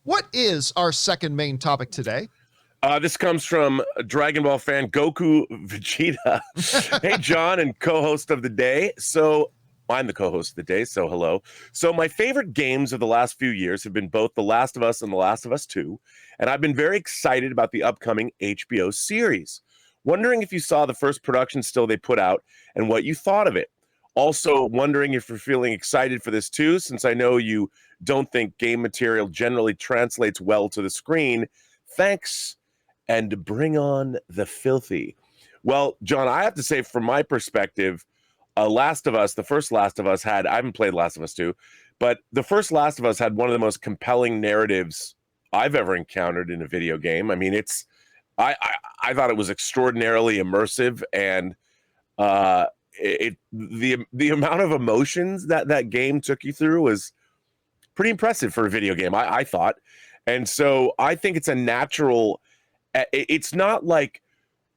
What is our second main topic today? This comes from Dragon Ball fan Goku Vegeta. Hey, John, and co-host of the day. So I'm the co-host of the day, so hello. So my favorite games of the last few years have been both The Last of Us and The Last of Us 2, and I've been very excited about the upcoming HBO series. Wondering if you saw the first production still they put out and what you thought of it. Also wondering if you're feeling excited for this too, since I know you don't think game material generally translates well to the screen. Thanks. And bring on the filthy. Well, John, I have to say, from my perspective, Last of Us, the first Last of Us I haven't played Last of Us 2, but the first Last of Us had one of the most compelling narratives I've ever encountered in a video game. I mean, I thought it was extraordinarily immersive, and the amount of emotions that game took you through was pretty impressive for a video game, I thought. And so I think it's a natural. It's not like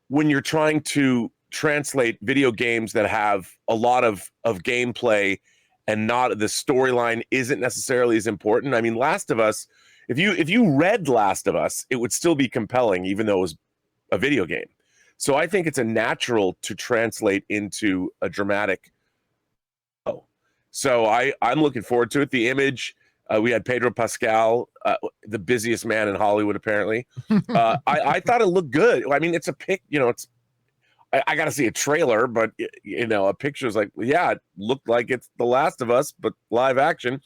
when you're trying to translate video games that have a lot of gameplay and not the storyline isn't necessarily as important. I mean, Last of Us, if you read Last of Us, it would still be compelling, even though it was a video game. So I think it's a natural to translate into a dramatic. So I'm looking forward to it. The image. We had Pedro Pascal, the busiest man in Hollywood, apparently. I thought it looked good. I mean, it's a pic, I got to see a trailer, but, a picture is like, yeah, it looked like it's The Last of Us, but live action.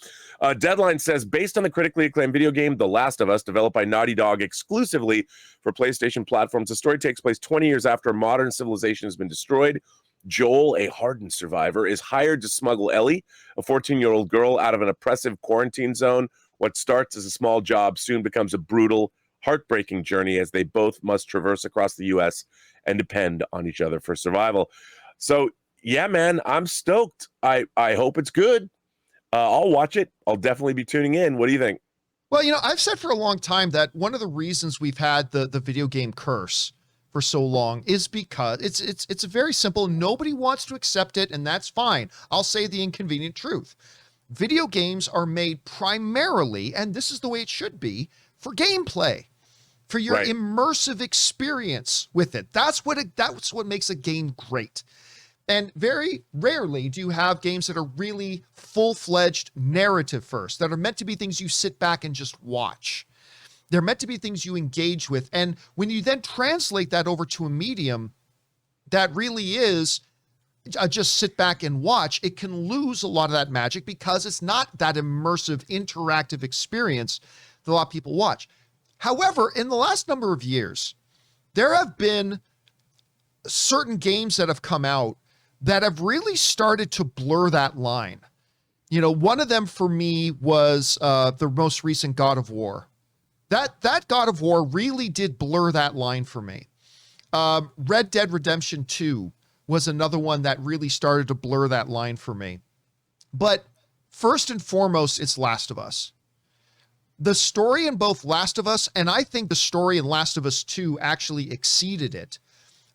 Deadline says, based on the critically acclaimed video game, The Last of Us, developed by Naughty Dog exclusively for PlayStation platforms, the story takes place 20 years after modern civilization has been destroyed. Joel, a hardened survivor, is hired to smuggle Ellie, a 14-year-old girl, out of an oppressive quarantine zone. What starts as a small job soon becomes a brutal, heartbreaking journey as they both must traverse across the U.S. and depend on each other for survival. So, yeah, man, I'm stoked. I hope it's good. I'll watch it. I'll definitely be tuning in. What do you think? Well, I've said for a long time that one of the reasons we've had the video game curse for so long is because it's very simple. Nobody wants to accept it, and that's fine. I'll say the inconvenient truth. Video games are made primarily, and this is the way it should be, for gameplay, for your immersive experience with it. That's what makes a game great. And very rarely do you have games that are really full-fledged narrative first, that are meant to be things you sit back and just watch. They're meant to be things you engage with. And when you then translate that over to a medium that really is just sit back and watch, it can lose a lot of that magic because it's not that immersive, interactive experience that a lot of people watch. However, in the last number of years, there have been certain games that have come out that have really started to blur that line. One of them for me was the most recent God of War. That God of War really did blur that line for me. Red Dead Redemption 2 was another one that really started to blur that line for me. But first and foremost, it's Last of Us. The story in both Last of Us, and I think the story in Last of Us 2 actually exceeded it.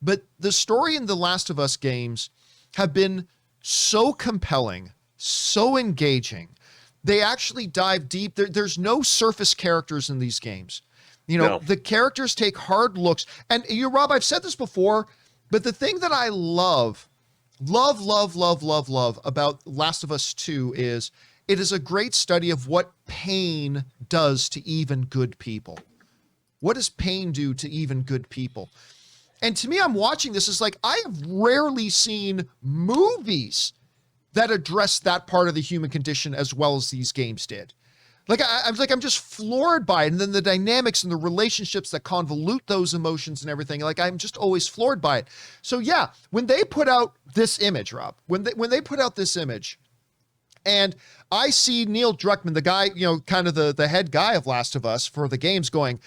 But the story in the Last of Us games have been so compelling, so engaging. They actually dive deep. There's no surface characters in these games. The characters take hard looks. And Rob, I've said this before, but the thing that I love about Last of Us 2 is it is a great study of what pain does to even good people. What does pain do to even good people? And to me, I'm watching this, it's like, I have rarely seen movies that address that part of the human condition as well as these games did. I'm just floored by it. And then the dynamics and the relationships that convolute those emotions and everything, I'm just always floored by it. So yeah, when they put out this image, Rob, when they put out this image, and I see Neil Druckmann, the guy, kind of the head guy of Last of Us for the games, going,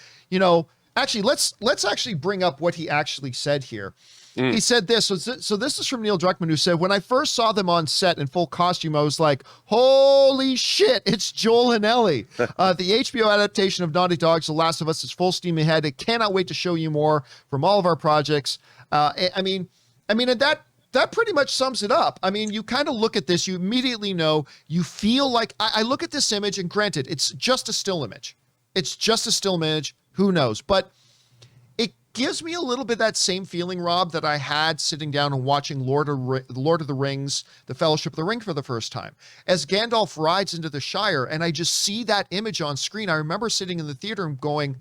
actually, let's actually bring up what he actually said here. He said this. So this is from Neil Druckmann, who said, when I first saw them on set in full costume, I was like, holy shit, it's Joel and Ellie. The HBO adaptation of Naughty Dog's The Last of Us is full steam ahead. I cannot wait to show you more from all of our projects. And that pretty much sums it up. I mean, you kind of look at this, you immediately know, you feel like, I look at this image, and granted, it's just a still image. it's just a still image. Who knows? But it gives me a little bit that same feeling, Rob, that I had sitting down and watching Lord of the Rings, The Fellowship of the Ring for the first time. As Gandalf rides into the Shire and I just see that image on screen, I remember sitting in the theater and going,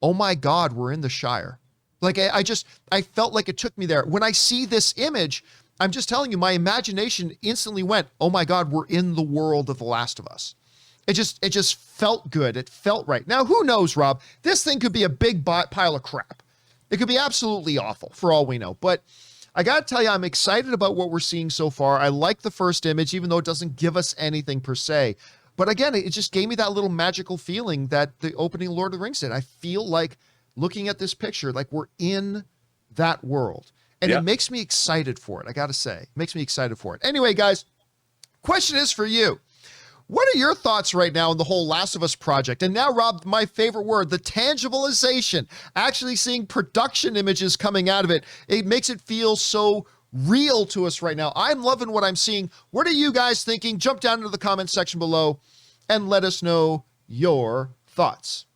oh my God, we're in the Shire. Like I felt like it took me there. When I see this image, I'm just telling you, my imagination instantly went, oh my God, we're in the world of The Last of Us. It just felt good. It felt right. Now, who knows, Rob? This thing could be a big pile of crap. It could be absolutely awful for all we know. But I got to tell you, I'm excited about what we're seeing so far. I like the first image, even though it doesn't give us anything per se. But again, it just gave me that little magical feeling that the opening Lord of the Rings did. I feel like looking at this picture, like we're in that world. And it makes me excited for it. I got to say, it makes me excited for it. Anyway, guys, question is for you. What are your thoughts right now on the whole Last of Us project? And now, Rob, my favorite word, the tangibilization, actually seeing production images coming out of it. It makes it feel so real to us right now. I'm loving what I'm seeing. What are you guys thinking? Jump down into the comment section below and let us know your thoughts.